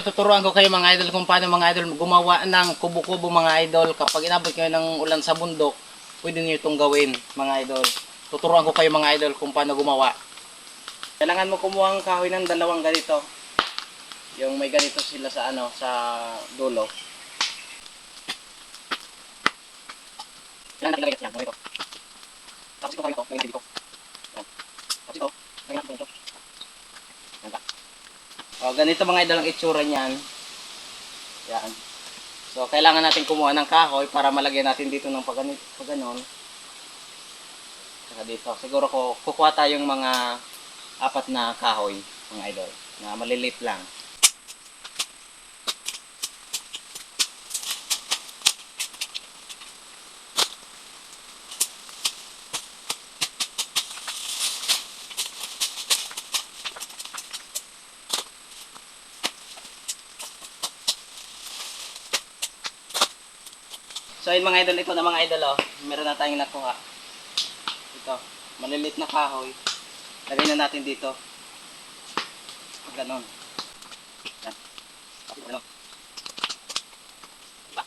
Tuturuan ko kayo mga idol kung paano mga idol gumawa ng kubo-kubo mga idol. Kapag inabot kayo ng ulan sa bundok, pwede niyo itong gawin mga idol. Tuturuan ko kayo mga idol kung paano gumawa. Kailangan mo kumuha ang kahoy ng dalawang ganito. Yung may ganito sila sa sa dulo. Kailangan natin lagay yan, ganito. Tapos ito ganito, ganito dito. Yan. Tapos ito, ganyan ganito. Yan ba? O, ganito mga idol ang itsura niyan. Yan. So, kailangan natin kumuha ng kahoy para malagyan natin dito ng pagganon. Saka dito. Siguro kukuha tayong mga 4 na kahoy, mga idol, na malilit lang. So ayun mga idol, ito na mga idol, meron na tayong nakuha. Ito, malilit na kahoy. Lagay na natin dito. Ganon. Yan. Ganon. Diba?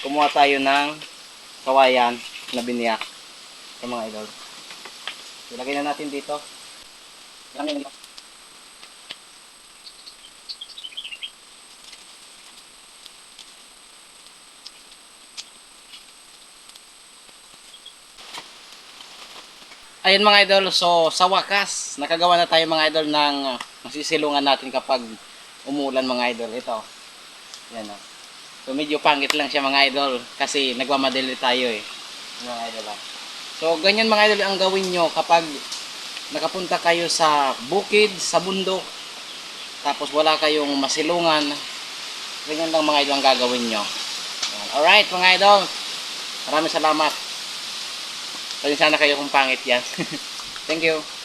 Kumuha tayo ng kawayan na biniyak. Ito mga idol. Ilagay na natin dito. Ilagay na dito. Ayun mga idol, so sa wakas, nakagawa na tayo mga idol ng masisilungan natin kapag umulan mga idol. Ito. Yan o. So medyo pangit lang siya mga idol kasi nagmamadali tayo mga idol. So ganyan mga idol ang gawin nyo kapag nakapunta kayo sa bukid, sa bundok, tapos wala kayong masilungan. Ganyan lang mga idol ang gagawin nyo. Alright mga idol, maraming salamat. Pwede sana kayo kung pangit yan. Thank you.